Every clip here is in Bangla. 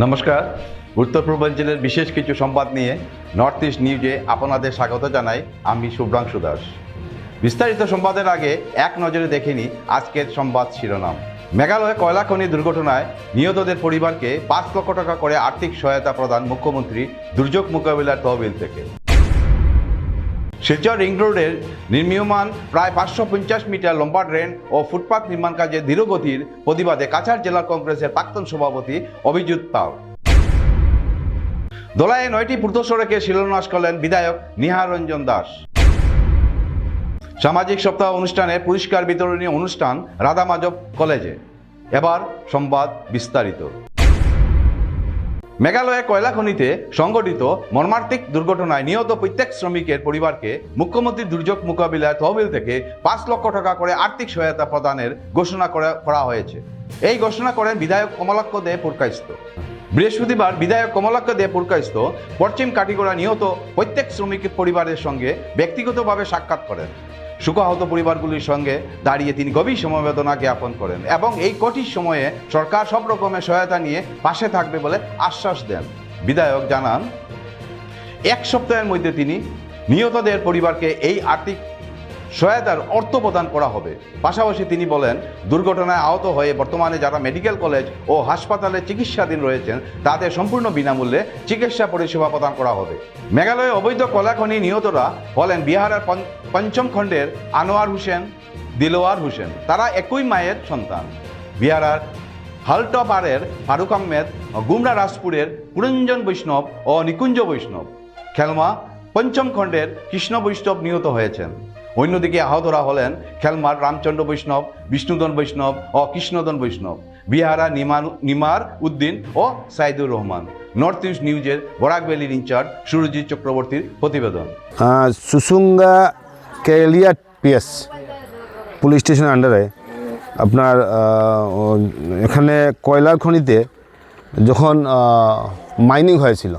নমস্কার, উত্তর পূর্বাঞ্চলের বিশেষ কিছু সংবাদ নিয়ে নর্থ ইস্ট নিউজে আপনাদের স্বাগত জানাই। আমি শুভ্রাংশু দাস। বিস্তারিত সংবাদের আগে এক নজরে দেখে নিই আজকের সংবাদ শিরোনাম। মেঘালয়ে কয়লা খনি দুর্ঘটনায় নিহতদের পরিবারকে 5 লক্ষ টাকা করে আর্থিক সহায়তা প্রদান মুখ্যমন্ত্রী দুর্যোগ মোকাবিলার তহবিল থেকে। শিলচর রিং রোডের নির্মীয়মান প্রায় 550 মিটার লম্বা ড্রেন ও ফুটপাথ নির্মাণ কাজে ধীরগতির প্রতিবাদে কাছাড় জেলা কংগ্রেসের প্রাক্তন সভাপতি অভিজিৎ পাল। দোলায় 9টি পূর্ত সড়কে শিলান্যাস করলেন বিধায়ক নিহার রঞ্জন দাস। সামাজিক সপ্তাহ অনুষ্ঠানে পুরস্কার বিতরণী অনুষ্ঠান রাধা মাধব কলেজে। এবার সংবাদ বিস্তারিত। মেঘালয়ে কয়লা খনিতে সংঘটিত মর্মান্তিক দুর্ঘটনায় নিহত প্রত্যেক শ্রমিকের পরিবারকে মুখ্যমন্ত্রী দুর্যোগ মোকাবিলার তহবিল থেকে 5 লক্ষ টাকা করে আর্থিক সহায়তা প্রদানের ঘোষণা করা হয়েছে। এই ঘোষণা করেন বিধায়ক কমলাক্ষ দে পুরকায়স্থ। বৃহস্পতিবার বিধায়ক কমলাক্ষ দে পুরকায়স্থ পশ্চিম কাটিগড়া নিহত প্রত্যেক শ্রমিকের পরিবারের সঙ্গে ব্যক্তিগতভাবে সাক্ষাৎ করেন। শোকাহত পরিবারগুলির সঙ্গে দাঁড়িয়ে তিনি গভীর সমবেদনা জ্ঞাপন করেন এবং এই কঠিন সময়ে সরকার সব রকমের সহায়তা নিয়ে পাশে থাকবে বলে আশ্বাস দেন। বিধায়ক জানান, 1 সপ্তাহের মধ্যে তিনি নিহতদের পরিবারকে এই আর্থিক সহায়তার অর্থ প্রদান করা হবে। পাশাপাশি তিনি বলেন, দুর্ঘটনায় আহত হয়ে বর্তমানে যারা মেডিকেল কলেজ ও হাসপাতালে চিকিৎসাধীন রয়েছেন তাদের সম্পূর্ণ বিনামূল্যে চিকিৎসা পরিষেবা প্রদান করা হবে। মেঘালয়ে অবৈধ কয়লা খনি নিহতরা হলেন বিহারের পঞ্চম খণ্ডের আনোয়ার হোসেন, দিলওয়ার হোসেন। তারা একই মায়ের সন্তান। বিহারের হালটপাড়ের ফারুক আহমেদ, গুমরা রাজপুরের পুরঞ্জন বৈষ্ণব ও নিকুঞ্জ বৈষ্ণব। খেলমা পঞ্চম খণ্ডের কৃষ্ণ বৈষ্ণব নিহত হয়েছেন। অন্যদিকে আহতরা হলেন খেলমার রামচন্দ্র বৈষ্ণব, বিষ্ণুদন বৈষ্ণব ও কৃষ্ণদন বৈষ্ণব। বিহারা নিমার উদ্দিন ও সাইদুর রহমান। নর্থ ইস্ট নিউজের বরাক ভ্যালির ইনচার্জ সুরজিৎ চক্রবর্তীর প্রতিবেদন। সুসুঙ্গা কেলিয়া পিএস পুলিশ স্টেশনের আন্ডারে আপনার এখানে কয়লার খনিতে যখন মাইনিং হয়েছিল,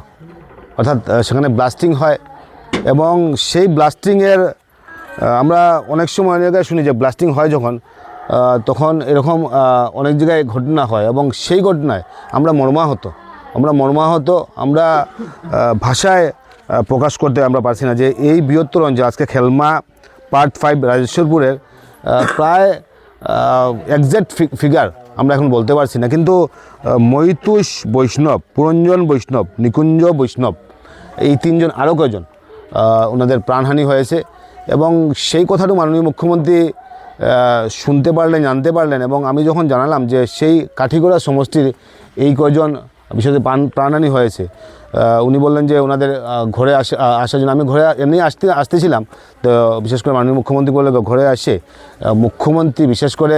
অর্থাৎ সেখানে ব্লাস্টিং হয় এবং সেই ব্লাস্টিংয়ের আমরা অনেক সময় অনেক জায়গায় শুনি যে ব্লাস্টিং হয় যখন তখন এরকম অনেক জায়গায় ঘটনা হয় এবং সেই ঘটনায় আমরা মর্মাহত। আমরা ভাষায় প্রকাশ করতে আমরা পারছি না যে এই বৃহত্তর অঞ্চল আজকে খেলমা পার্ট 5 রাজেশ্বরপুরের প্রায় একজ্যাক্ট ফিগার আমরা এখন বলতে পারছি না, কিন্তু মৈতুষ বৈষ্ণব, পুরঞ্জন বৈষ্ণব, নিকুঞ্জ বৈষ্ণব, এই 3 জন আরও কয়েকজন ওনাদের প্রাণহানি হয়েছে এবং সেই কথাটা মাননীয় মুখ্যমন্ত্রী শুনতে পারলেন, জানতে পারলেন এবং আমি যখন জানালাম যে সেই কাঠিগড়া সমষ্টির এই কয়জন বিশেষত প্রাণহানি হয়েছে, উনি বললেন যে ওনাদের ঘরে আসার জন্য। আমি ঘরে এমনি আসতেছিলাম, তো বিশেষ করে মাননীয় মুখ্যমন্ত্রী বলে ঘরে আসে মুখ্যমন্ত্রী বিশেষ করে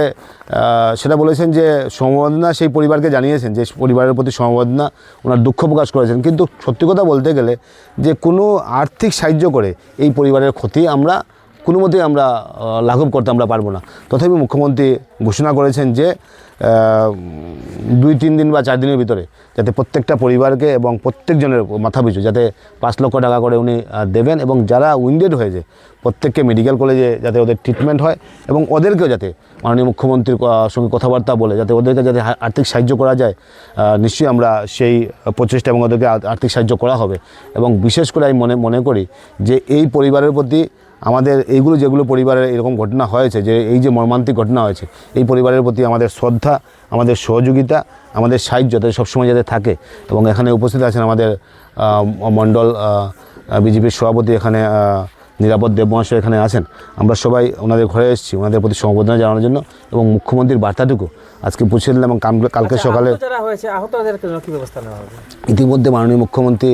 সেটা বলেছেন যে সমবেদনা সেই পরিবারকে জানিয়েছেন, যে পরিবারের প্রতি সমবেদনা, ওনার দুঃখ প্রকাশ করেছেন। কিন্তু সত্যি কথা বলতে গেলে যে কোনো আর্থিক সাহায্য করে এই পরিবারের ক্ষতি আমরা কোনো মতেই আমরা লাঘব করতে আমরা পারবো না। তথাপি মুখ্যমন্ত্রী ঘোষণা করেছেন যে 2-3 দিন বা 4 দিনের ভিতরে যাতে প্রত্যেকটা পরিবারকে এবং প্রত্যেকজনের মাথাপিছু যাতে 5 লক্ষ টাকা করে উনি দেবেন এবং যারা উইন্ডেড হয়েছে প্রত্যেককে মেডিকেল কলেজে যাতে ওদের ট্রিটমেন্ট হয় এবং ওদেরকেও যাতে মাননীয় মুখ্যমন্ত্রীর সঙ্গে কথাবার্তা বলে যাতে ওদেরকে যাতে আর্থিক সাহায্য করা যায়, নিশ্চয়ই আমরা সেই প্রচেষ্টা এবং ওদেরকে আর্থিক সাহায্য করা হবে। এবং বিশেষ করে আমি মনে করি যে এই পরিবারের প্রতি আমাদের যেগুলো পরিবারের এরকম ঘটনা হয়েছে, যে এই যে মর্মান্তিক ঘটনা হয়েছে, এই পরিবারের প্রতি আমাদের শ্রদ্ধা, আমাদের সহযোগিতা, আমাদের সাহায্য যাতে সবসময় যাতে থাকে। এবং এখানে উপস্থিত আছেন আমাদের মণ্ডল বিজেপির সভাপতি, এখানে নিরাপদ দেব মহাশয় এখানে আছেন। আমরা সবাই ওনাদের ঘরে এসেছি ওনাদের প্রতি সমবেদনা জানানোর জন্য এবং মুখ্যমন্ত্রীর বার্তাটুকু আজকে পৌঁছে দিলাম। এবং কালকে সকালে ইতিমধ্যে মাননীয় মুখ্যমন্ত্রী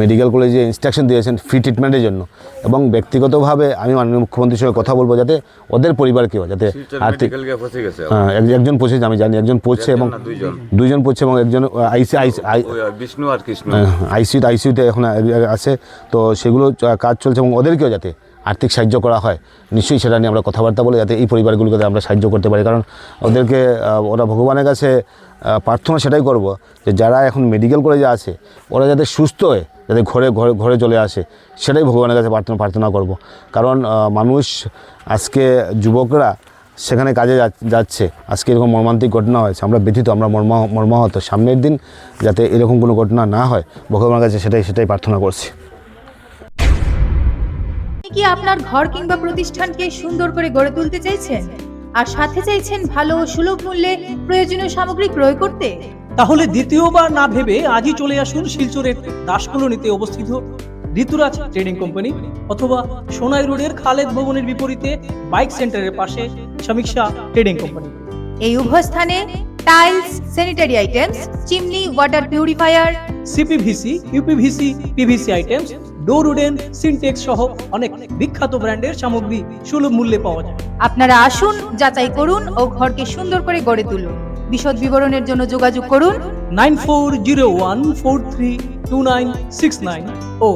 মেডিকেল কলেজে ইনস্ট্রাকশন দিয়েছেন ফ্রি ট্রিটমেন্টের জন্য এবং ব্যক্তিগতভাবে আমি মাননীয় মুখ্যমন্ত্রীর সঙ্গে কথা বলবো যাতে ওদের পরিবারকেও যাতে আর্থিক একজন পৌঁছেছে, আমি জানি একজন পৌঁছে এবং 2 জন পৌঁছে এবং একজন আইসিইউতে এখন আছে। তো সেগুলো কাজ চলছে এবং ওদেরকেও যাতে আর্থিক সাহায্য করা হয়, নিশ্চয়ই সেটা নিয়ে আমরা কথাবার্তা বলে যাতে এই পরিবারগুলোকে আমরা সাহায্য করতে পারি। কারণ ওদেরকে ওরা ভগবানের কাছে প্রার্থনা সেটাই করব যে যারা এখন মেডিকেল কলেজে আছে ওরা যাতে সুস্থ হয়ে যাতে ঘরে চলে আসে, সেটাই ভগবানের কাছে প্রার্থনা করব। কারণ মানুষ আজকে যুবকরা সেখানে কাজে যাচ্ছে, আজকে এরকম মর্মান্তিক ঘটনা হয়েছে। আমরা ব্যথিত, আমরা মর্মাহত। সামনের দিন যাতে এরকম কোনো ঘটনা না হয় ভগবানের কাছে সেটাই প্রার্থনা করছি। আপনি কি আপনার ঘর কিংবা প্রতিষ্ঠানকে সুন্দর করে গড়ে তুলতে চাইছেন আর সাথে চাইছেন ভালো ও সুলভ মূল্যে প্রয়োজনীয় সামগ্রী ক্রয় করতে? তাহলে দ্বিতীয়বার না ভেবে আজই চলে আসুন শিলচরের দাস কলোনিতে অবস্থিত ঋতুরাজ ট্রেডিং কোম্পানি অথবা সোনাই রোডের খালেদ ভবনের বিপরীতে বাইক সেন্টারের পাশে সমীক্ষা ট্রেডিং কোম্পানি। এই উভয় স্থানে tiles, sanitary items, chimney, water purifier, CPVC, uPVC, PVC items, ডোর উডেন, সিনটেক্স সহ অনেক বিখ্যাত ব্র্যান্ডের সামগ্রী সুলভ মূল্যে পাওয়া যায়। আপনারা আসুন, যাচাই করুন ও ঘরকে সুন্দর করে গড়ে তুলুন। বিশদ বিবরণের জন্য যোগাযোগ করুন 9401432969 ও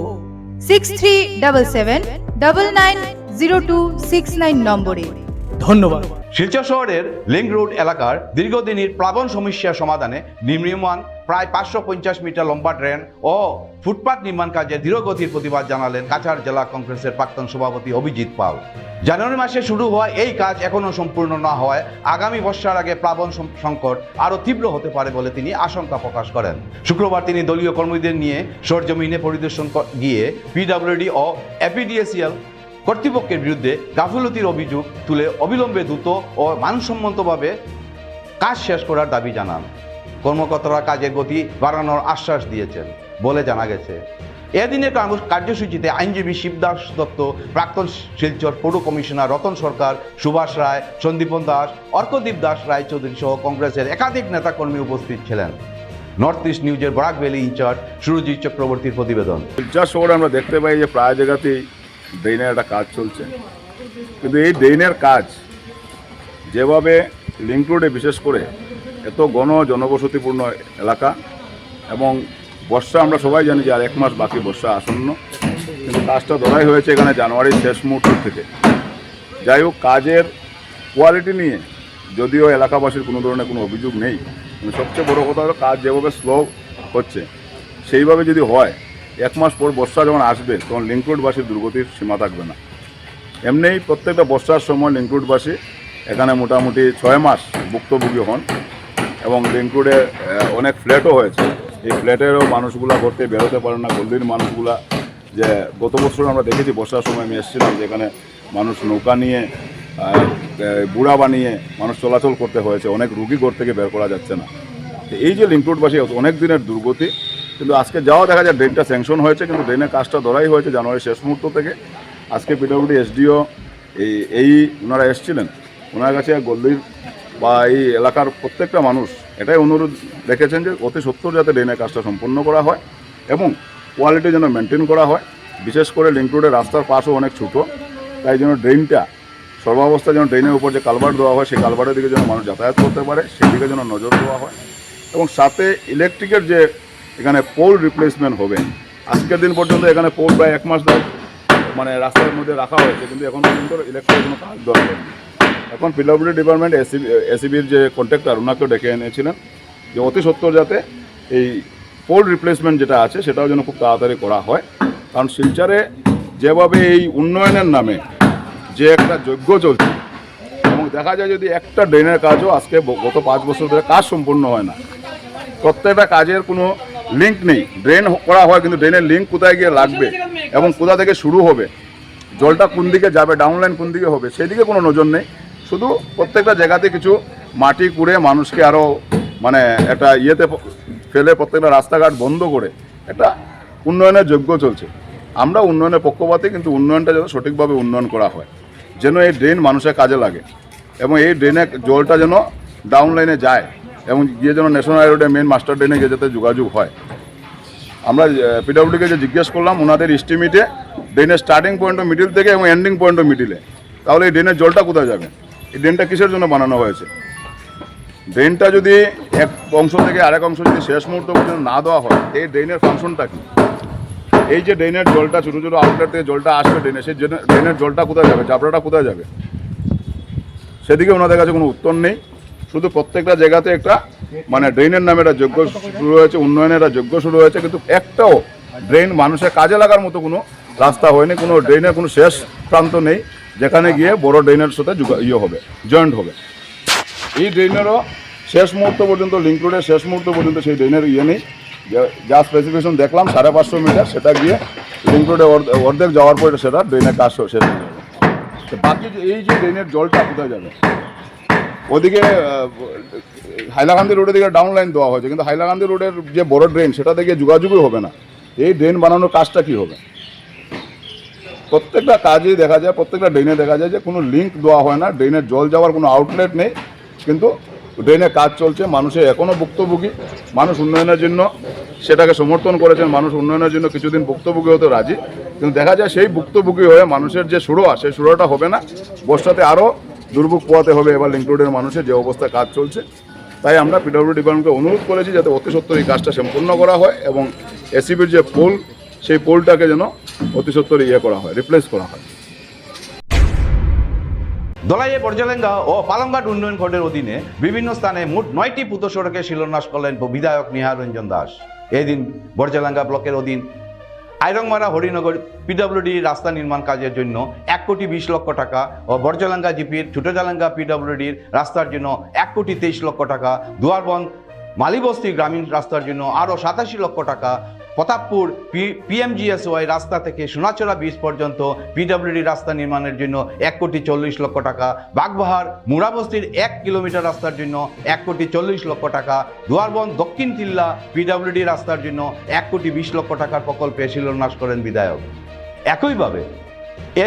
6377990269 নম্বরে। ধন্যবাদ। শিলচর শহরের লিঙ্ক রোড এলাকার দীর্ঘদিনের প্লাবন সমস্যা সমাধানে নির্মাণ প্রায় 550 মিটার লম্বা ড্রেন ও ফুটপাত নির্মাণ কাজে ধীরগতির প্রতিবাদ জানালেন কাছাড় জেলা কংগ্রেসের প্রাক্তন সভাপতি অভিজিৎ পাল। জানুয়ারি মাসে শুরু হওয়া এই কাজ এখনো সম্পূর্ণ না হওয়ায় আগামী বর্ষার আগে প্লাবন সংকট আরও তীব্র হতে পারে বলে তিনি আশঙ্কা প্রকাশ করেন। শুক্রবার তিনি দলীয় কর্মীদের নিয়ে সরজমিনে পরিদর্শন গিয়ে পিডব্লিউডি ও এপিডিএসিএল কর্তৃপক্ষের বিরুদ্ধে গাফিলতির অভিযোগ তুলে অবিলম্বে দ্রুত ও মানসম্মতভাবে কাজ শেষ করার দাবি জানান। কর্মকর্তারা কাজের গতি বাড়ানোর আশ্বাস দিয়েছেন বলে জানা গেছে। এদিনের কার্যসূচিতে আইনজীবী শিবদাস দত্ত, প্রাক্তন শিলচর পৌর কমিশনার রতন সরকার, সুভাষ রায়, সন্দীপন দাস, অর্কদীপ দাস রায়চৌধুরী সহ কংগ্রেসের একাধিক নেতাকর্মী উপস্থিত ছিলেন। নর্থ ইস্ট নিউজের বরাক ভ্যালি ইনচার্জ সুরজিৎ চক্রবর্তীর প্রতিবেদন। শিলচর শহরে আমরা দেখতে পাই যে প্রায় জায়গাতেই ড্রেনের একটা কাজ চলছে, কিন্তু এই ড্রেনের কাজ যেভাবে লিঙ্ক রোডে বিশেষ করে এত জনবসতিপূর্ণ এলাকা এবং বর্ষা আমরা সবাই জানি যে আর 1 মাস বাকি, বর্ষা আসন্ন, কিন্তু কাজটা ধরাই হয়েছে এখানে জানুয়ারির শেষ মুহূর্ত থেকে। যাই হোক, কাজের কোয়ালিটি নিয়ে যদিও এলাকাবাসীর কোনো ধরনের কোনো অভিযোগ নেই, কিন্তু সবচেয়ে বড় কথা হলো কাজ যেভাবে স্লো হচ্ছে সেইভাবে যদি হয় 1 মাস পর বর্ষা যখন আসবে তখন লিঙ্ক রোডবাসীর দুর্গতির সীমা থাকবে না। এমনিই প্রত্যেকটা বর্ষার সময় লিঙ্ক রোডবাসী এখানে মোটামুটি 6 মাস ভুক্তভোগী হন এবং লিঙ্ক রোডে অনেক ফ্ল্যাটও হয়েছে। এই ফ্ল্যাটেরও মানুষগুলা করতে বেরোতে পারে না। গল্লির মানুষগুলা, যে গত বছর আমরা দেখেছি বর্ষার সময় আমি এসেছিলাম, যেখানে মানুষ নৌকা নিয়ে বুড়া বানিয়ে মানুষ চলাচল করতে হয়েছে, অনেক রুগী ঘর থেকে বের করা যাচ্ছে না। এই যে লিঙ্ক রোডবাসী অনেক দিনের দুর্গতি, কিন্তু আজকে যাওয়া দেখা যায় ড্রেনটা স্যাংশন হয়েছে, কিন্তু ড্রেনের কাজটা ধরাই হয়েছে জানুয়ারি শেষ মুহূর্ত থেকে। আজকে পিডব্লিউডি এসডিও ওনারা এসেছিলেন, ওনার কাছে গল্লির বা এই এলাকার প্রত্যেকটা মানুষ এটাই অনুরোধ রেখেছেন যে অতি সত্বর যাতে ড্রেনের কাজটা সম্পন্ন করা হয় এবং কোয়ালিটি যেন মেনটেন করা হয়। বিশেষ করে লিঙ্ক রোডের রাস্তার পাশও অনেক ছোটো, তাই জন্য ড্রেনটা সর্বাবস্থা যেন ড্রেনের উপর যে কালভার্ট দেওয়া হয় সেই কালভার্টের দিকে যেন মানুষ যাতায়াত করতে পারে সেদিকে যেন নজর দেওয়া হয়। এবং সাথে ইলেকট্রিকের যে এখানে পোল রিপ্লেসমেন্ট হবে, আজকের দিন পর্যন্ত এখানে পোল প্রায় 1 মাস ধরে মানে রাস্তার মধ্যে রাখা হয়েছে, কিন্তু এখন পর্যন্ত ইলেকট্রিকের কোনো কাজ দরকার। এখন পিডব্লিউডি ডিপার্টমেন্ট এসিবির যে কন্ট্রাক্টর ওনাকেও ডেকে এনেছিলেন যে অতি সত্বর যাতে এই পোল রিপ্লেসমেন্ট যেটা আছে সেটাও যেন খুব তাড়াতাড়ি করা হয়। কারণ শিলচরে যেভাবে এই উন্নয়নের নামে যে একটা যজ্ঞ চলছে এবং দেখা যায় যদি একটা ড্রেনের কাজও আজকে গত 5 বছর ধরে কাজ সম্পূর্ণ হয় না, প্রত্যেকটা কাজের কোনো লিঙ্ক নেই। ড্রেন করা হয় কিন্তু ড্রেনের লিঙ্ক কোথায় গিয়ে লাগবে এবং কোথা থেকে শুরু হবে, জলটা কোন দিকে যাবে, ডাউনলাইন কোন দিকে হবে সেদিকে কোনো নজর নেই। শুধু প্রত্যেকটা জায়গাতে কিছু মাটি কুড়ে মানুষকে আরও মানে একটা ইয়েতে ফেলে প্রত্যেকটা রাস্তাঘাট বন্ধ করে একটা উন্নয়নের যজ্ঞ চলছে। আমরা উন্নয়নের পক্ষপাতী, কিন্তু উন্নয়নটা যেন সঠিকভাবে উন্নয়ন করা হয়, যেন এই ড্রেন মানুষের কাজে লাগে এবং এই ড্রেনের জলটা যেন ডাউনলাইনে যায় এবং গিয়ে যেন ন্যাশনাল হাইরোডে মেন মাস্টার ড্রেনে গিয়ে যাতে যোগাযোগ হয়। আমরা পিডব্লিউডিকে যে জিজ্ঞেস করলাম ওনাদের এস্টিমেটে ড্রেনের স্টার্টিং পয়েন্ট মিডিল থেকে এবং এন্ডিং পয়েন্ট মিডিলে, তাহলে এই ড্রেনের জলটা কোথায় যাবে? এই ড্রেনটা কিসের জন্য বানানো হয়েছে? ড্রেনটা যদি এক অংশ থেকে আরেক অংশ যদি শেষ মুহূর্ত পর্যন্ত না দেওয়া হয়, এই ড্রেনের ফাংশনটা কী? এই যে ড্রেনের জলটা ছোটো ছোটো আউটলেট থেকে জলটা আসবে ড্রেনে, সেই ড্রেনের জলটা কোথায় যাবে, চাপড়াটা কোথায় যাবে? সেদিকে ওনাদের কাছে কোনো উত্তর নেই। শুধু প্রত্যেকটা জায়গাতে একটা মানে ড্রেনের নামে একটা যজ্ঞ শুরু হয়েছে, উন্নয়নের একটা যজ্ঞ শুরু হয়েছে, কিন্তু একটাও ড্রেন মানুষের কাজে লাগার মতো কোনো রাস্তা হয়নি, কোনো ড্রেনের কোনো শেষ প্রান্ত নেই যেখানে গিয়ে বড় ড্রেনের সাথে হবে, জয়েন্ট হবে। এই ড্রেনেরও শেষ মুহূর্ত পর্যন্ত, লিঙ্ক রোডের শেষ মুহূর্ত পর্যন্ত সেই ড্রেনের নেই। যা স্পেসিফিকেশন দেখলাম 550 মিটার, সেটা গিয়ে লিঙ্ক রোডে অর্ধেক যাওয়ার পরে সেটা ড্রেনের কাজ শেষ হয়ে যাবে। তো বাকি এই যে ড্রেনের জলটা কোথায় যাবে? ওদিকে হাইলাকান্দি রোডের দিকে ডাউন লাইন দেওয়া হয়েছে, কিন্তু হাইলাকান্দি রোডের যে বড় ড্রেন সেটা থেকে যোগাযোগই হবে না। এই ড্রেন বানানোর কাজটা কি হবে? প্রত্যেকটা কাজেই দেখা যায়, প্রত্যেকটা ড্রেনে দেখা যায় যে কোনো লিঙ্ক দেওয়া হয় না, ড্রেনের জল যাওয়ার কোনো আউটলেট নেই, কিন্তু ড্রেনে কাজ চলছে। মানুষের এখনও ভুক্তভোগী, মানুষ উন্নয়নের জন্য সেটাকে সমর্থন করেছেন, মানুষ উন্নয়নের জন্য কিছুদিন ভুক্তভোগী হতে রাজি, কিন্তু দেখা যায় সেই ভুক্তভোগী হয়ে মানুষের যে সুরোয়া, সেই সুরোটা হবে না। বর্ষাতে আরও দুর্ভোগ পোয়াতে হবে এবার লিঙ্ক রোডের মানুষের যে অবস্থায় কাজ চলছে। তাই আমরা পিডব্লিউডি ডিপার্টমেন্টকে অনুরোধ করেছি যাতে অতি সত্বর এই কাজটা সম্পূর্ণ করা হয় এবং এসিবির যে পোল, সেই পোলটাকে যেন অতি সত্বর করা হয়, রিপ্লেস করা হয়। দলাইয়ে বর্জলেঙ্গা ও পালংঘাট উন্নয়ন খণ্ডের অধীনে বিভিন্ন স্থানে মোট 9টি পূত সড়কের শিলান্যাস করলেন বিধায়ক নিহার রঞ্জন দাস। এদিন বর্জলেঙ্গা ব্লকের অধীন আইরংমারা হরিনগর পিডব্লিউডি রাস্তা নির্মাণ কাজের জন্য 1,20,00,000 টাকা ও বর্জলেঙ্গা জিপির ছোটজালেঙ্গা পিডব্লিউডির রাস্তার জন্য 1,23,00,000 টাকা, দুয়ারবন্দ মালিবস্তি গ্রামীণ রাস্তার জন্য আরও 87 লক্ষ টাকা, প্রতাপপুর পিএমজিএসওয়াই রাস্তা থেকে সোনাচড়া ব্রিজ পর্যন্ত পিডব্লিউডি রাস্তা নির্মাণের জন্য 1,40,00,000 টাকা, বাগবাহার মুড়াবস্তির 1 কিলোমিটার রাস্তার জন্য 1,40,00,000 টাকা, দুয়ারবন্দ দক্ষিণ তিল্লা পিডব্লিউডি রাস্তার জন্য 1,20,00,000 টাকার প্রকল্পে শিলান্যাস করেন বিধায়ক। একইভাবে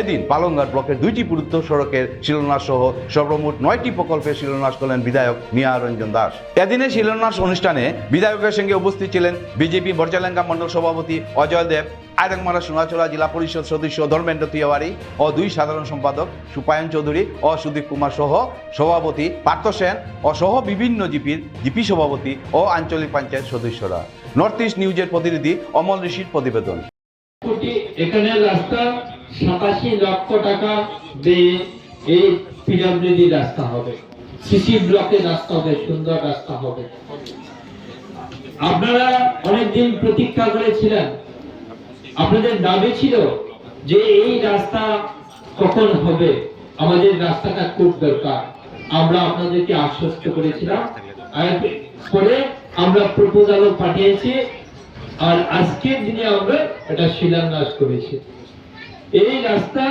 এদিন পালংঘাট ব্লকের 2টি পূর্ত সড়কের শিলান্যাস সহ সর্বমোট 9টি প্রকল্পের শিলান্যাস করলেন বিধায়ক নিহার রঞ্জন দাস। এদিনের শিলান্যাস অনুষ্ঠানে বিধায়কের সঙ্গে উপস্থিত ছিলেন বিজেপি বর্জলেঙ্গা মণ্ডল সভাপতি অজয় দেব, আইরংমারা সোনাচড়া জেলা পরিষদ সদস্য ধর্মেন্দ্র তিওয়ারি ও 2 সাধারণ সম্পাদক সুপায়ন চৌধুরী ও সুদীপ কুমার সহ সভাপতি পার্থ সেন ও সহ বিভিন্ন জিপি সভাপতি ও আঞ্চলিক পঞ্চায়েত সদস্যরা। নর্থ ইস্ট নিউজের প্রতিনিধি অমল ঋষির প্রতিবেদন। এখানে রাস্তা 87 লক্ষ টাকা দিয়ে এই পিডব্লিউডি রাস্তা হবে, সিসি ব্লকের রাস্তা হবে, সুন্দর রাস্তা হবে। আপনারা অনেকদিন প্রতীক্ষা করেছিলেন, আপনাদের দাবি ছিল যে এই রাস্তা কখন হবে, আমাদের রাস্তাটা খুব দরকার। আমরা আপনাদেরকে আশ্বস্ত করেছিলাম, পরে আমরা প্রপোজালও পাঠিয়েছি, আর আজকের দিনে আমরা এটা শিলান্যাস করেছি। এই রাস্তা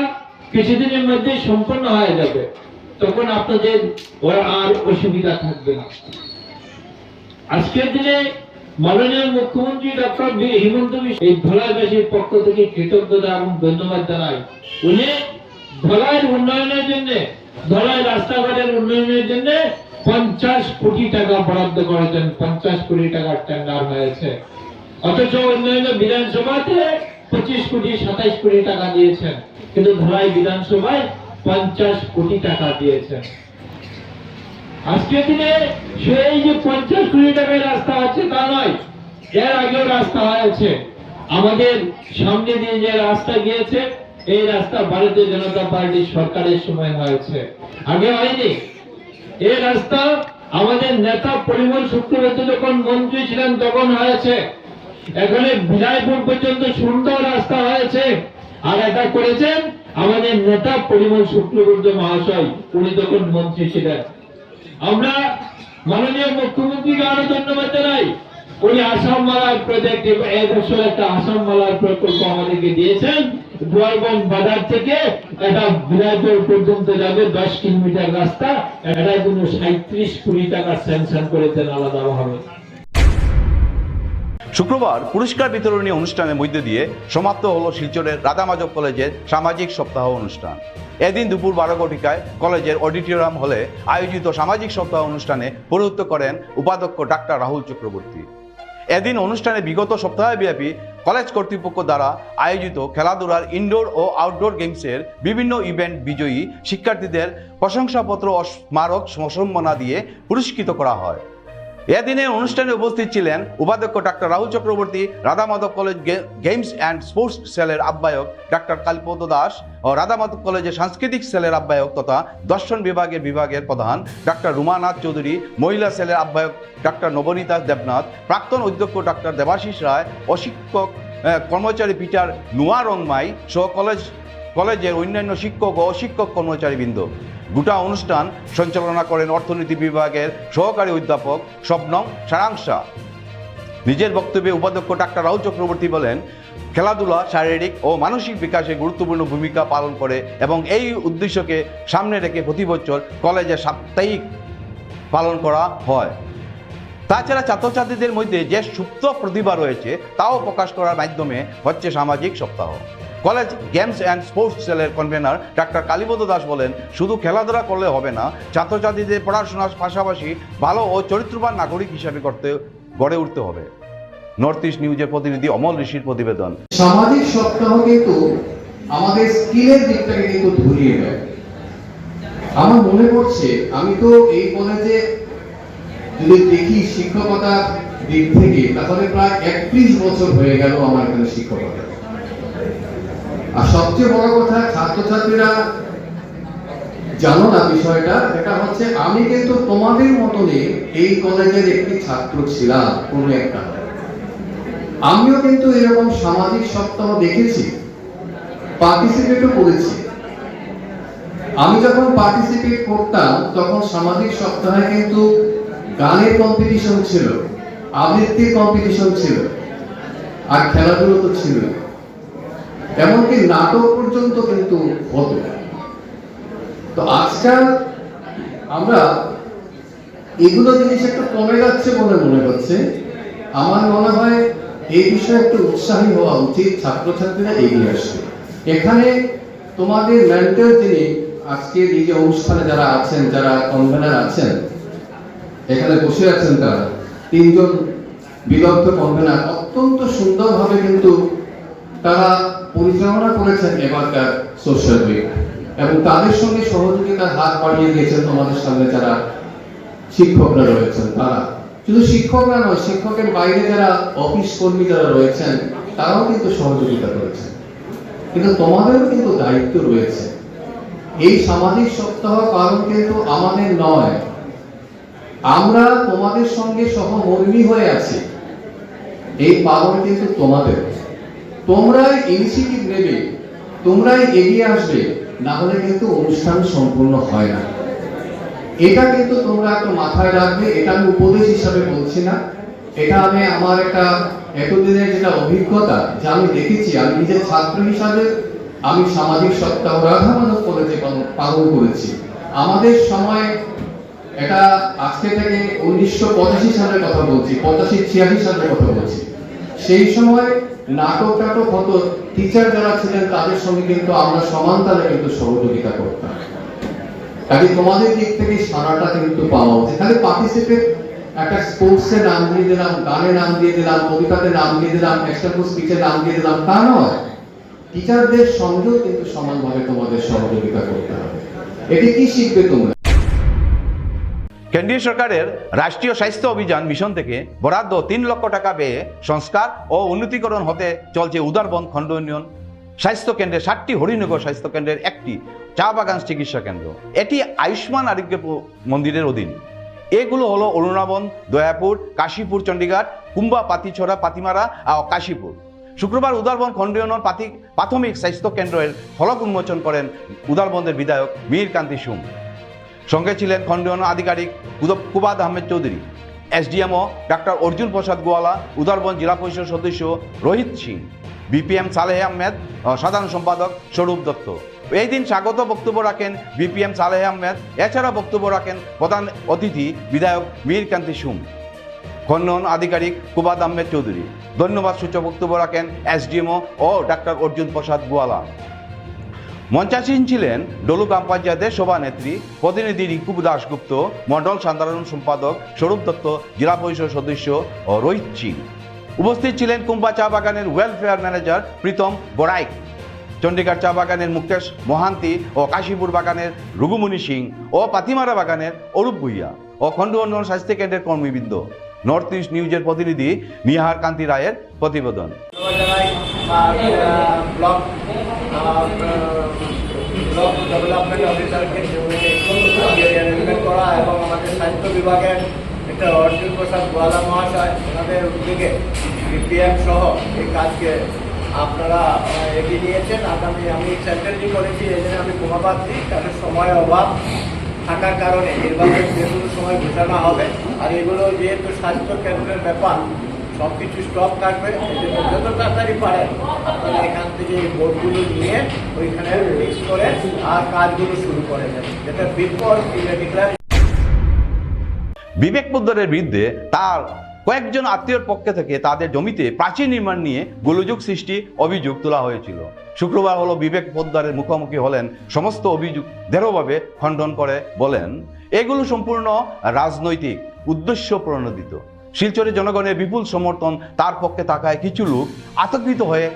কিছুদিনের মধ্যে সম্পন্ন হয়ে যাবে, তখন আপনাদের আর অসুবিধা থাকবে না। আজকের দিনে মাননীয় মুখ্যমন্ত্রী ডক্টর হিমন্ত বিশ্ব এই ধলাইবাসীর পক্ষ থেকে কৃতজ্ঞতা এবং ধন্যবাদ জানাই। উনি ধলাইয়ের উন্নয়নের জন্য, ধলাই রাস্তাঘাটের উন্নয়নের জন্য 50 কোটি টাকা বরাদ্দ করেছেন, 50 কোটি টাকার টেন্ডার হয়েছে। অথচ অন্যান্য বিধানসভাতে 25 কোটি 27 কোটি টাকা দিয়েছেন, কিন্তু ধলাই বিধানসভায় 50 কোটি টাকা দিয়েছেন। আজকের দিনে সেই যে 50 কোটি টাকার রাস্তা আছে তা নয়, এর আগেও রাস্তা হয়েছে। আমাদের সামনে দিয়ে যে রাস্তা গিয়েছে, এই রাস্তা ভারতীয় জনতা পার্টির সরকারের সময় হয়েছে, আগে হয়নি। এই রাস্তা আমাদের নেতা পরিমল শুক্লবৈদ্য যখন মন্ত্রী ছিলেন তখন হয়েছে। এখানে বিজয়পুর পর্যন্ত সুন্দর রাস্তা হয়েছে, আর এটা করেছেন আমাদের নেতা পরিমল শুক্লবৈদ্য মহাশয়, উনি তখন মন্ত্রী ছিলেন। আমরা মাননীয় মুখ্যমন্ত্রীকে আরো ধন্যবাদ জানাই, উনি আসাম মালার প্রজেক্ট, এই বছর একটা আসাম মালার প্রকল্প আমাদেরকে দিয়েছেন। দুয়ারবন্দ বাজার থেকে এটা বিজয়পুর পর্যন্ত যাবে 10 কিলোমিটার রাস্তা, এটা কোনো 37 কোটি টাকা স্যাংশন করেছেন আলাদাভাবে। শুক্রবার পুরস্কার বিতরণী অনুষ্ঠানের মধ্যে দিয়ে সমাপ্ত হলো শিলচরের রাধা মাধব কলেজের সামাজিক সপ্তাহ অনুষ্ঠান। এদিন দুপুর 12 ঘটিকায় কলেজের অডিটোরিয়াম হলে আয়োজিত সামাজিক সপ্তাহ অনুষ্ঠানে পৌরোহিত্য করেন উপাধ্যক্ষ ডাক্তার রাহুল চক্রবর্তী। এদিন অনুষ্ঠানে বিগত সপ্তাহব্যাপী কলেজ কর্তৃপক্ষ দ্বারা আয়োজিত খেলাধুলার ইনডোর ও আউটডোর গেমসের বিভিন্ন ইভেন্ট বিজয়ী শিক্ষার্থীদের প্রশংসাপত্র ও স্মারক সম্মাননা দিয়ে পুরস্কৃত করা হয়। এদিনে অনুষ্ঠানে উপস্থিত ছিলেন উপাধ্যক্ষ doctor Rahul Chakraborty, Radha Madhab college games and sports সেলের আহ্বায়ক ডাক্তার কালীপদ দাস ও রাধা মাধব কলেজের সাংস্কৃতিক সেলের আহ্বায়ক তথা দর্শন বিভাগের প্রধান ডাক্তার রুমানাথ চৌধুরী, মহিলা সেলের আহ্বায়ক ডাক্তার নবনীতা দেবনাথ, প্রাক্তন অধ্যক্ষ ডাক্তার দেবাশিস রায়, অশিক্ষক কর্মচারী পিটার নুয়া রংমাই সহ কলেজ কলেজের অন্যান্য শিক্ষক ও অশিক্ষক কর্মচারীবৃন্দ। গোটা অনুষ্ঠান সঞ্চালনা করেন অর্থনীতি বিভাগের সহকারী অধ্যাপক শবনম সারাংশা। নিজের বক্তব্যে উপাধ্যক্ষ ডাক্তার রাহুল চক্রবর্তী বলেন, খেলাধুলা শারীরিক ও মানসিক বিকাশে গুরুত্বপূর্ণ ভূমিকা পালন করে এবং এই উদ্দেশ্যকে সামনে রেখে প্রতি বছর কলেজে সাপ্তাহিক পালন করা হয়। তাছাড়া ছাত্রছাত্রীদের মধ্যে যে সুপ্ত প্রতিভা রয়েছে তাও প্রকাশ করার মাধ্যমে হচ্ছে সামাজিক সপ্তাহ। কলেজ গেমস অ্যান্ড স্পোর্টস সেলের কনভেনার ডাক্তার কালীপদ দাস বলেন, শুধু খেলাধুলা করলে হবে না, ছাত্রছাত্রীদের পড়াশোনার পাশাপাশি ভালো ও চরিত্রবান নাগরিক হিসাবে গড়ে উঠতে হবে। নর্থ ইস্ট নিউজের প্রতিনিধি অমল ঋষির প্রতিবেদন। সামাজিক সপ্তাহ কিন্তু আমাদের স্কিলের দিকটাকে কিন্তু ধরিয়ে দেয়। আমার মনে পড়ছে, আমি তো এই কলেজে যদি দেখি শিক্ষকতার দিক থেকে, তাহলে প্রায় 31 বছর হয়ে গেল আমার এখানে শিক্ষকতা। আর সবচেয়ে বড় কথা, ছাত্রছাত্রীরা জানো না বিষয়টা, এটা হচ্ছে আমি কিন্তু তোমাদের মতনই এই কলেজের একটি ছাত্র ছিলাম কোনো একটা। আমিও কিন্তু এরকম সামাজিক সপ্তাহ দেখেছি, পার্টিসিপেটও করেছি। আমি যখন পার্টিসিপেট করতাম তখন সামাজিক সপ্তাহে কিন্তু গানের কম্পিটিশন ছিল, আবৃত্তির কম্পিটিশন ছিল, আর খেলাধুলো তো ছিল, এমনকি নাটক পর্যন্ত কিন্তু হতো। তো আজকাল আমরা এগুলো জিনিস একটু কমে যাচ্ছে বলে মনে হচ্ছে। আমার মনে হয় এই বিষয়ে একটু উৎসাহী হওয়া উচিত, ছাত্রছাত্রীরা এগিয়ে আসবে। এখানে তোমাদের মেন্টর যিনি আজকে এই যে অনুষ্ঠানে যারা আছেন, যারা কনভেনার আছেন, এখানে বসে আছেন, তারা 3 জন বিদগ্ধ কনভেনার অত্যন্ত সুন্দরভাবে কিন্তু তারা পরিচালনা করেছেন এবারকার সোশ্যাল উইক, এবং তাদের সঙ্গে সহযোগিতার হাত বাড়িয়ে দিয়েছেন তোমাদের সামনে যারা শিক্ষকরা রয়েছেন। তারা শুধু শিক্ষকরা নয়, শিক্ষকের বাইরে যারা অফিস কর্মী যারা রয়েছেন তারাও কিন্তু সহযোগিতা করেছেন। কিন্তু তোমাদেরও কিন্তু দায়িত্ব রয়েছে। এই সামাজিক সপ্তাহ পালন কিন্তু আমাদের নয়, আমরা তোমাদের সঙ্গে সহমর্মী হয়ে আছি। এই পালন কিন্তু তোমাদের, তোমরাই ইনিশিয়েটিভ নেবে, তোমরাই এগিয়ে আসবে, না হলে কিন্তু অনুষ্ঠান সম্পূর্ণ হয় না। এটা কিন্তু তোমরা একটু মাথায় রাখবে। এটা আমি উপদেশ হিসাবে বলছি না, এটা আমি আমার একটা এতদিনের যেটা অভিজ্ঞতা, যা আমি দেখেছি, আমি নিজের ছাত্র হিসাবে আমি সামাজিক সপ্তাহ রাধা মাধব কলেজে পালন করেছি। আমাদের সময়, এটা আজকে থেকে 1985 সালের কথা বলছি, 85-86 সালের কথা বলছি, সেই সময় নাটক হতো, টিচার যারা ছিলেন তাদের সঙ্গে কিন্তু আমরা সমান তালে কিন্তু সহযোগিতা করতাম। কাজে তোমাদের দিক থেকে সারাটা কিন্তু পাওয়া উচিত। খালি পার্টিসিপেট, একটা স্পোর্টসে নাম দিয়ে দিলাম, গানে নাম দিয়ে দিলাম, কবিতাতে নাম দিয়ে দিলাম, এক্সট্রা স্পিচে নাম দিয়ে দিলাম, তা নয়। টিচারদের সঙ্গেও কিন্তু সমানভাবে তোমাদের সহযোগিতা করতে হবে। এটি কি শিখবে তোমরা? কেন্দ্রীয় সরকারের রাষ্ট্রীয় স্বাস্থ্য অভিযান মিশন থেকে বরাদ্দ 3 লক্ষ টাকা ব্যয়ে সংস্কার ও উন্নতিকরণ হতে চলছে উদারবন খণ্ড ইউনিয়ন স্বাস্থ্য কেন্দ্রে 7টি হরিনগর স্বাস্থ্য কেন্দ্রের একটি চা বাগান চিকিৎসা কেন্দ্র। এটি আয়ুষ্মান আরোগ্য মন্দিরের অধীন। এগুলো হলো অরুণাবন, দয়াপুর, কাশীপুর, চণ্ডীগড়, কুম্বা, পাতিছড়া, পাতিমারা আর কাশীপুর। শুক্রবার উদারবন খণ্ড ইউনিয়ন প্রাথমিক স্বাস্থ্য কেন্দ্রের ফলক উন্মোচন করেন উদারবন্দের বিধায়ক মীর কান্তি সুম। সঙ্গে ছিলেন খণ্ড ইউনিয়ন আধিকারিক কুবাদ আহমেদ চৌধুরী, এসডিএমও ডাক্তার অর্জুন প্রসাদ গোয়ালা, উদারবন জেলা পরিষদ সদস্য রোহিত সিং, বিপিএম সালেহ আহমেদ, সাধারণ সম্পাদক স্বরূপ দত্ত। এই দিন স্বাগত বক্তব্য রাখেন বিপিএম সালেহ আহমেদ। এছাড়া বক্তব্য রাখেন প্রধান অতিথি বিধায়ক মীর কান্তি সুম, খণ্ড ইউনিয়ন আধিকারিক কুবাদ আহমেদ চৌধুরী। ধন্যবাদ সূচক বক্তব্য রাখেন এসডিএমও ও ডাক্তার অর্জুন প্রসাদ গোয়ালা। মঞ্চাসীন ছিলেন ডলু গ্রাম পঞ্চায়েতের সভানেত্রী প্রতিনিধি রিঙ্কু দাশগুপ্ত, মন্ডল সাধারণ সম্পাদক স্বরূপ দত্ত, জেলা পরিষদ সদস্য ও রোহিত সিং। উপস্থিত ছিলেন কুম্বা চা বাগানের ওয়েলফেয়ার ম্যানেজার প্রীতম বড়াইক, চণ্ডীগড় চা বাগানের মুকেশ মহান্তি ও কাশীপুর বাগানের রঘুমণি সিং ও পাতিমারা বাগানের অরূপ ভুইয়া ও খণ্ড উন্নয়ন স্বাস্থ্য কেন্দ্রের কর্মীবৃন্দ। নর্থ ইস্ট নিউজের প্রতিনিধি নিহার কান্তি রায়ের প্রতিবেদন। ব্লক ডেভেলপমেন্ট অফিসারকে করা এবং আমাদের স্বাস্থ্য বিভাগের একটা অর্জুন প্রসাদ গোয়ালা মহাশয় ওনাদের উদ্যোগে বিপিএম সহ এই কাজকে আপনারা এগিয়ে নিয়েছেন। আগামী আমি সেন্টারটি করেছি, এই জন্য আমি ক্ষমা পাচ্ছি, তাদের সময় অভাব থাকার কারণে নির্বাচন যেগুলো সময় ঘোষণা হবে, আর এগুলো যেহেতু স্বাস্থ্য কেন্দ্রের ব্যাপার সব কিছু স্টপ থাকবে, এই জন্য যত তাড়াতাড়ি পারেন আপনারা এখান থেকে এই বোর্ডগুলো নিয়ে ওইখানে ফিক্স করে আর কাজগুলো শুরু করে দেবেন, যেটা বিফোর ডিক্লার। বিবেক পোদ্দারের বিরুদ্ধে তার কয়েকজন আত্মীয়র পক্ষে থেকে তাদের জমিতে প্রাচীর নির্মাণ নিয়ে গোলযোগ সৃষ্টি অভিযোগ তোলা হয়েছিল। শুক্রবার হলো বিবেক পোদ্দারের মুখোমুখি হলেন, সমস্ত অভিযোগ দৃঢ়ভাবে খণ্ডন করে বলেন এগুলো সম্পূর্ণ রাজনৈতিক উদ্দেশ্য প্রণোদিত। শিলচরের জনগণের বিপুল সমর্থন তার পক্ষে থাকায় কিছু লোক আতঙ্কিত হয়ে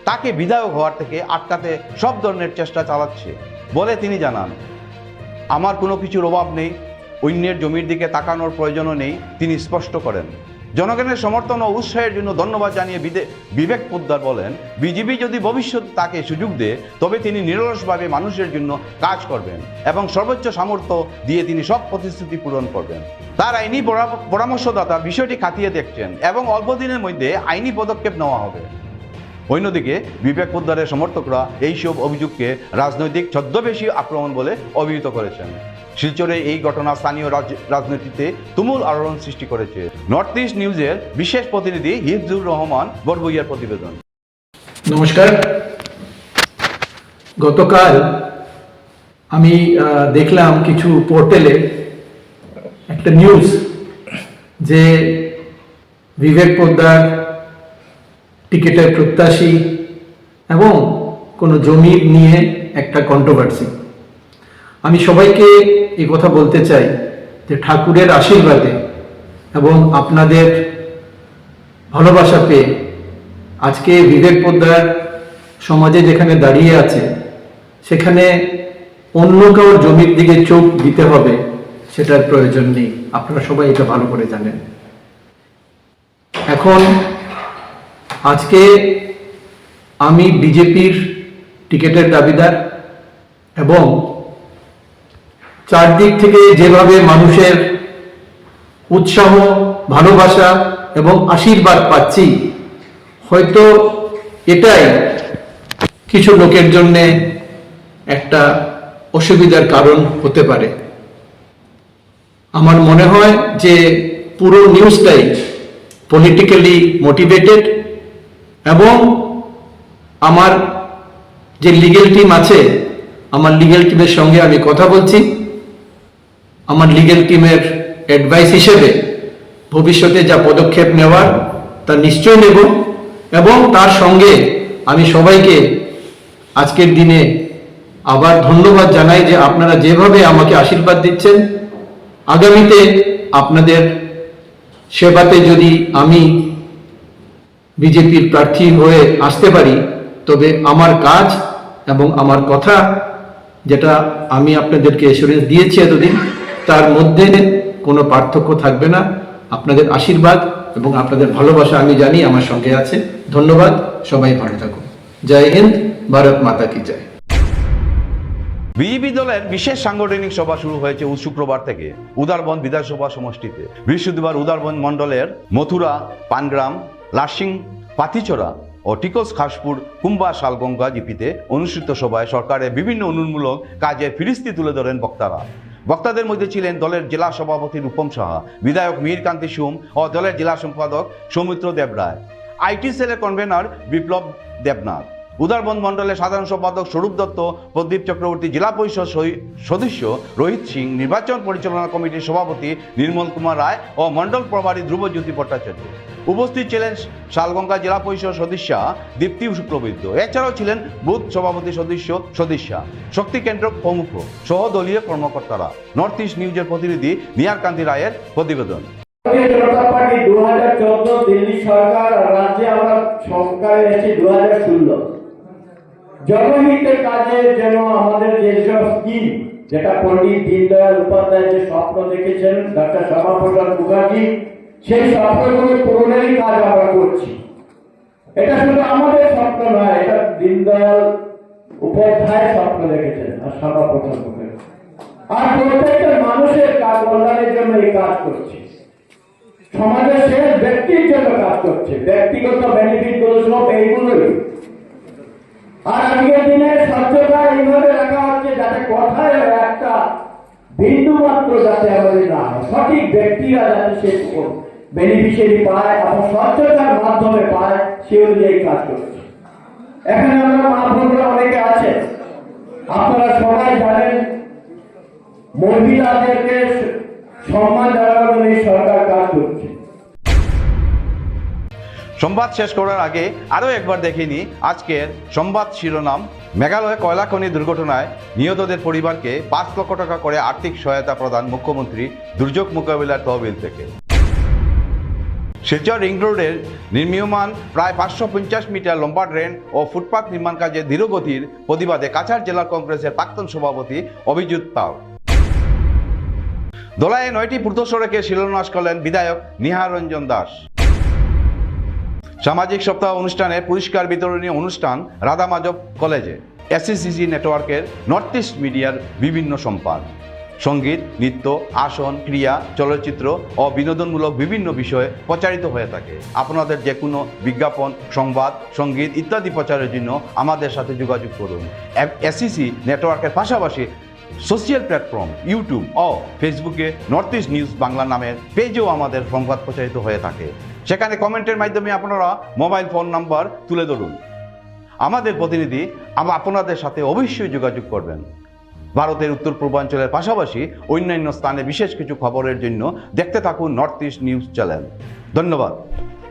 তাকে বিধায়ক হওয়ার থেকে আটকাতে সব ধরনের চেষ্টা চালাচ্ছে বলে তিনি জানান। আমার কোনো কিছুর অভাব নেই, অন্যের জমির দিকে তাকানোর প্রয়োজনও নেই, তিনি স্পষ্ট করেন। জনগণের সমর্থন ও উৎসাহের জন্য ধন্যবাদ জানিয়ে বিবেক পোদ্দার বলেন, বিজেপি যদি ভবিষ্যতে তাকে সুযোগ দেয় তবে তিনি নিরলসভাবে মানুষের জন্য কাজ করবেন এবং সর্বোচ্চ সামর্থ্য দিয়ে তিনি সব প্রতিশ্রুতি পূরণ করবেন। তার আইনি পরামর্শদাতা বিষয়টি খতিয়ে দেখছেন এবং অল্প দিনের মধ্যে আইনি পদক্ষেপ নেওয়া হবে। অন্যদিকে বিবেক পোদ্দারের সমর্থকরা এইসব অভিযোগকে রাজনৈতিক ছদ্মবেশী আক্রমণ বলে অভিহিত করেছেন। শিলচরে এই ঘটনা স্থানীয় রাজনীতিতে তুমুল আলোড়ন সৃষ্টি করেছে। নর্থ ইস্ট নিউজের বিশেষ প্রতিনিধি হিফজুর রহমান বরবইয়ার প্রতিবেদন। নমস্কার। গতকাল আমি দেখলাম কিছু পোর্টালে একটা নিউজ যে বিবেক পোদ্দার টিকিটের প্রত্যাশী এবং কোনো জমি নিয়ে একটা কন্ট্রোভার্সি। আমি সবাইকে এই কথা বলতে চাই যে ঠাকুরের আশীর্বাদে এবং আপনাদের ভালোবাসা পেয়ে আজকে বিবেক পোদ্দার সমাজে যেখানে দাঁড়িয়ে আছে সেখানে অন্য কারোর জমির দিকে চোখ দিতে হবে সেটার প্রয়োজন নেই। আপনারা সবাই এটা ভালো করে জানেন। এখন আজকে আমি বিজেপির টিকিটের দাবিদার এবং চারদিক থেকে যেভাবে মানুষের উৎসাহ, ভালোবাসা এবং আশীর্বাদ পাচ্ছি, হয়তো এটাই কিছু লোকের জন্য একটা অসুবিধার কারণ হতে পারে। আমার মনে হয় যে পুরো নিউজটাই পলিটিক্যালি মোটিভেটেড এবং আমার যে লিগ্যাল টিম আছে, আমার লিগ্যাল টিমের সঙ্গে আমি কথা বলছি। আমার লিগ্যাল টিমের অ্যাডভাইস হিসেবে ভবিষ্যতে যা পদক্ষেপ নেওয়ার তা নিশ্চয় নেব এবং তার সঙ্গে আমি সবাইকে আজকের দিনে আবার ধন্যবাদ জানাই যে আপনারা যেভাবে আমাকে আশীর্বাদ দিচ্ছেন। আগামীতে আপনাদের সেবাতে যদি আমি বিজেপির প্রার্থী হয়ে আসতে পারি তবে আমার কাজ এবং আমার কথা যেটা আমি আপনাদেরকে এসুরেন্স দিয়েছি এতদিন তার মধ্যে কোনো পার্থক্য থাকবে না। আপনাদের আশীর্বাদ এবং আপনাদের ভালোবাসা আমি জানি আমার সঙ্গে আছে। ধন্যবাদ, সবাই ভালো থাকুন। জয় হিন্দ, ভারত মাতা কি জয়। বিজেপি দলের বিশেষ সাংগঠনিক সভা শুরু হয়েছে শুক্রবার থেকে উদারবন বিধানসভা সমষ্টিতে। বৃহস্পতিবার উদারবন মণ্ডলের মথুরা, পানগ্রাম, লাসিং, পাথিচড়া ও টিকস খাসপুর, কুম্বা, শালগঙ্গা জিপিতে অনুষ্ঠিত সভায় সরকারের বিভিন্ন উন্নয়নমূলক কাজের ফিরিস্তি তুলে ধরেন বক্তারা। বক্তাদের মধ্যে ছিলেন দলের জেলা সভাপতি রূপম সাহা, বিধায়ক মীর কান্তি সুম ও দলের জেলা সম্পাদক সৌমিত্র দেবরায়, আইটি সেলের কনভেনর বিপ্লব দেবনাথ, উদারবন মণ্ডলের সাধারণ সম্পাদক স্বরূপ দত্ত, প্রদীপ চক্রবর্তী, জেলা পরিষদ সদস্য রোহিত সিং, নির্বাচন পরিচালনা কমিটির সভাপতি নির্মল কুমার রায় ও মণ্ডল প্রভারী ধ্রুবজ্যোতি ভট্টাচার্য। উপস্থিত ছিলেন শালগঙ্গা জেলা পরিষদ সদস্যা দীপ্তি শুক্লবৈদ্য। এছাড়াও ছিলেন বুথ সভাপতি সদস্যা, শক্তি কেন্দ্র প্রমুখ সহ দলীয় কর্মকর্তারা। নর্থ ইস্ট নিউজের প্রতিনিধি নিয়ার কান্তি রায়ের প্রতিবেদন। ভারতীয় জনতা পার্টি 2014 দিল্লি সরকার আর রাজ্যে আমরা সরকারে এসেছি 2016। জনহিতের কাজের জন্য আমাদের যেসব স্কিম, যেটা পণ্ডিত দীনদয়াল উপাধ্যায় যে স্বপ্ন দেখেছেন ডক্টর শ্যামাপ্রসাদ মুখার্জি, সেই স্বপ্নগুলো পূরণেরই কাজ আমরা করছি। এটা শুধু আমাদের স্বপ্ন নয়, এটা দীনদয়াল উপাধ্যায় স্বপ্ন দেখেছেন আর শ্যামাপ্রসাদ মুখার্জি, আর প্রত্যেকটা মানুষের কাজ কল্যাণের জন্য এই কাজ করছে। সমাজের শেষ ব্যক্তির জন্য কাজ করছে। ব্যক্তিগত বেনিফিট গুলো সব এইগুলোই আর আজকের দিনে স্বচ্ছতা এইভাবে রাখা হচ্ছে যাতে কথায় একটা বিন্দু মাত্র যাতে আমাদের না হয়, সঠিক ব্যক্তিরা যাতে সে বেনিফিশিয়ারি পায় এবং স্বচ্ছতার মাধ্যমে পায় সে অনুযায়ী কাজ করছে। এখানে আমরা মা বোনরা অনেকে আছে, আপনারা সবাই জানেন মহিলাদেরকে সম্মান জানানোর জন্য এই সরকার কাজ করছে। সংবাদ শেষ করার আগে আরও একবার দেখিনি আজকের সংবাদ শিরোনাম। মেঘালয়ে কয়লা খনি দুর্ঘটনায় নিহতদের পরিবারকে 5 লক্ষ টাকা করে আর্থিক সহায়তা প্রদান মুখ্যমন্ত্রী দুর্যোগ মোকাবিলার তহবিল থেকে। শিলচর রিং রোডের নির্মীয়মান প্রায় 550 মিটার লম্বা ড্রেন ও ফুটপাথ নির্মাণ কাজে ধীরগতির প্রতিবাদে কাছাড় জেলা কংগ্রেসের প্রাক্তন সভাপতি অভিজিৎ পাল। দোলায় 9টি পূর্ত সড়কে শিলান্যাস করলেন বিধায়ক নিহার রঞ্জন দাস। সামাজিক সপ্তাহ অনুষ্ঠানে পুরস্কার বিতরণী অনুষ্ঠান রাধা মাধব কলেজে। এসসিসি নেটওয়ার্কের নর্থ ইস্ট মিডিয়ার বিভিন্ন সম্পাদ সঙ্গীত, নৃত্য, আসন, ক্রিয়া, চলচ্চিত্র ও বিনোদনমূলক বিভিন্ন বিষয়ে প্রচারিত হয়ে থাকে। আপনাদের যে কোনো বিজ্ঞাপন, সংবাদ, সঙ্গীত ইত্যাদি প্রচারের জন্য আমাদের সাথে যোগাযোগ করুন। এসসিসি নেটওয়ার্কের পাশাপাশি সোশ্যাল প্ল্যাটফর্ম ইউটিউব ও ফেসবুকে নর্থ ইস্ট নিউজ বাংলা নামের পেজেও আমাদের সংবাদ প্রচারিত হয়ে থাকে। সেখানে কমেন্টের মাধ্যমে আপনারা মোবাইল ফোন নাম্বার তুলে ধরুন। আমাদের প্রতিনিধি আপনাদের সাথে অবশ্যই যোগাযোগ করবেন। ভারতের উত্তর পূর্বাঞ্চলের পাশাপাশি অন্যান্য স্থানে বিশেষ কিছু খবরের জন্য দেখতে থাকুন নর্থ ইস্ট নিউজ চ্যানেল। ধন্যবাদ।